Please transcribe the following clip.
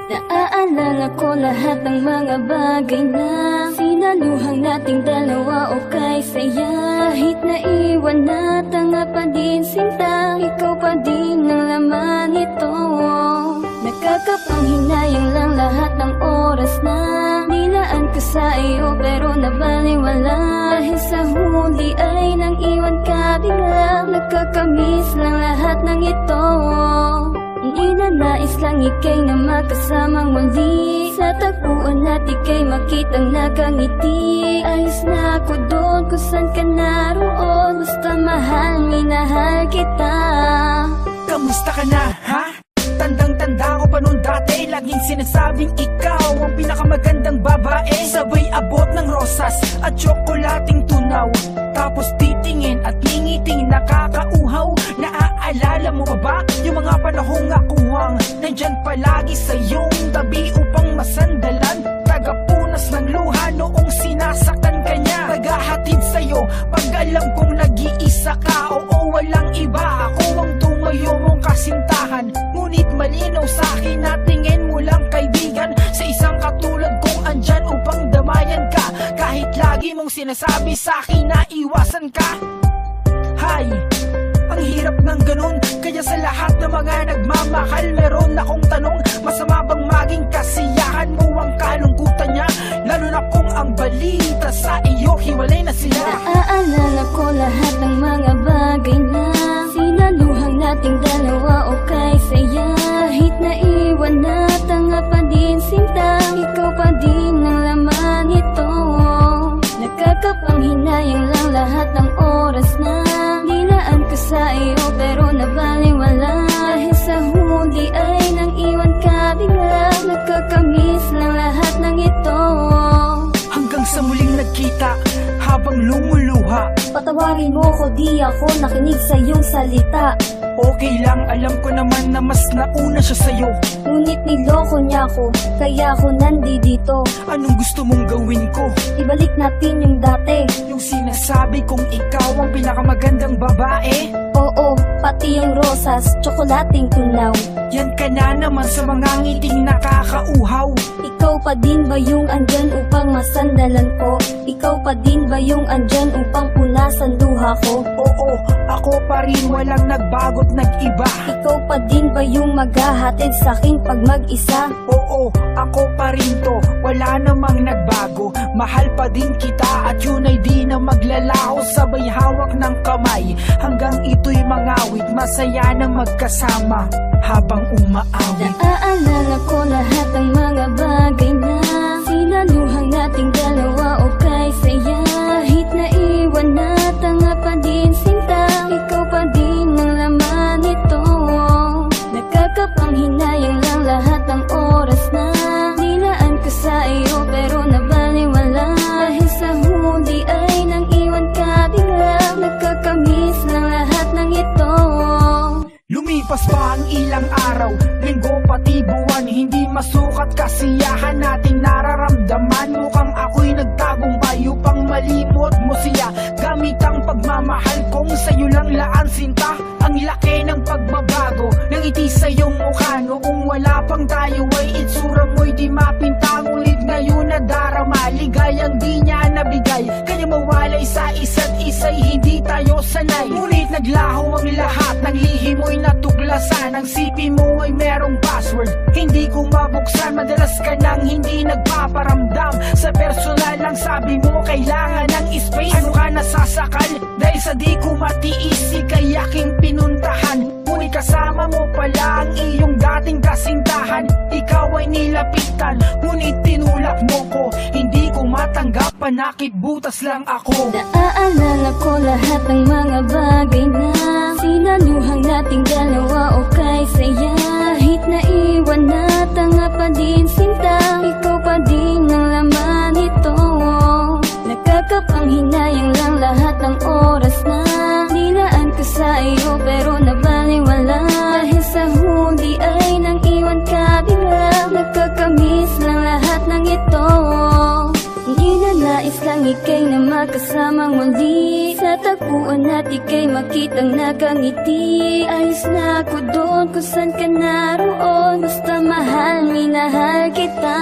Naaalala ko lahat ng mga bagay na sinaluhan nating dalawa o kay saya. Kahit naiwan na, tanga pa din sinta, ikaw pa din ang laman nito. Nakakapanghinayang lang lahat ng oras na nilaan ko sa iyo, pero nabaliwala dahil sa huli ay nang iwan ka bigla. Nakakamiss lang lahat ng ito. Inanais lang ikay na makasamang muli sa tagpuan at ikay makitang nakangiti. Ayos na ako doon kung saan ka naroon, basta mahal, minahal kita. Kamusta ka na, ha? Tandang-tanda ko pa nun dati, laging sinasabing ikaw ang pinakamagandang babae. Sabay abot ng rosas at tsokolating tunaw, tapos titingin at ngingiting nakakauhaw. Naaalala mo pa ba yung mga panahong akuwang nandyan palagi sa iyong tabi upang masandalan? Tagapunas ng luha noong sinasaktan ka niya, naghahatid sa'yo pag alam kong nag-iisa ka. Oo, walang iba, ako ang tumayo mong kasintahan. Ngunit malinaw sa'kin na tingin mo lang kaibigan sa isang katulad kong andyan upang damayan ka. Kahit lagi mong sinasabi sa'kin na iwasan ka. Hay, ang hirap ng ganun, kaya sa lahat ng mga nagmamahal meron akong tanong, masama bang maging kasiyahan mo ang kalungkutan niya? Lalo na kung ang balita sa iyo hiwalay na sila. Naaalala ko lahat ng mga bagay na sinaluhan nating dalawa o kay saya. Kahit naiwan na, tanga pa din sinta, ikaw pa din ang laman nito. Nakakapanghinayang lang lahat ng oras na nilaan ko sa iyo, pero nabaliwala dahil sa huli ay nang iwan ka bigla. Nakakamiss lang lahat ng ito. Hanggang sa muling nagkita habang lumuluha, Patawarin mo ko, di ako nakinig sa iyong salita. okay lang, alam ko naman na mas nauna siya sa'yo. Ngunit niloko niya ako, kaya ako nandito. Anong gusto mong gawin ko? Ibalik natin yung dati. Yung sinasabi kong ikaw ang pinakamagandang babae? Oo, pati yung rosas, tsokolating tunaw. Yan ka na naman sa mga ngiting nakakauhaw. Ikaw pa din ba yung andyan upang masandalan ko? Ikaw pa din ba yung andyan upang punasan luha ko? Oo, ako pa rin, walang nagbago't nag-iba. Ikaw pa din ba yung maghahatid sa'kin pag mag-isa? Oo, ako pa rin to, wala namang nagbago. Mahal pa din kita at yun ay di na maglalaho. Sabay hawak ng kamay hanggang ito'y mangawit, masaya na magkasama habang umaawit. Naaalala ko lahat ng mga bagay na sinaluhan nating dalawa o kay saya. Kahit naiwan na, tanga pa din sinta, ikaw pa din ang laman nito. Nakakapanghinayang lang lahat ng oras na nilaan ko sa iyo, pero nabaliwala dahil sa huli ay nang iwan ka bigla. Nakakamiss lang lahat ng ito. Lumipas pa ang ilang araw, linggo pati buwan, hindi masukat kasiyahan nating nararamdaman. Mukhang ako'y nagtagumpay upang malimot mo siya, gamit ang pagmamahal kong sa'yo lang laan sinta. Ang laki ng pagbabago, nangiti sa iyong mukha noong wala pang tayo ay itsura mo'y di mapinta. Ngunit ngayon nadarama, ligayang di niya nabigay, kaya mawalay sa isa't isa'y hindi tayo sanay. Ngunit naglaho ang lahat, ng lihim mo'y natuklasan. Ang sipi mo ay merong password, hindi ko mabuksan. Madalas ka nang hindi nagpaparamdam, sa personal lang sabi mo kailangan ng space. Ano ka nasasakal dahil sa di ko matiisi kaya aking pinuntahan. Ngunit kasama mo pala ang iyong dating kasintahan. Ikaw ay nilapitan, ngunit tinulak mo ko, hindi ko matanggap, panakit butas lang ako. Naaalala ko lahat ng mga bagay na sinaluhan nating dalawa o kay saya. Kahit naiwan na, tanga pa din sinta, ikaw pa din ang laman nito. Nakakapanghinayang lang lahat ng oras na nilaan ko sa iyo, pero nabaliwala dahil sa huli ay nang iwan ka bigla. Nakakamiss lang lahat ng ito. Inanais lang nang ikay na makasamang muli. Sa tagpuan at ikay makitang nakangiti. Ayos na ako doon kung saan ka naroon. Basta mahal, minahal kita.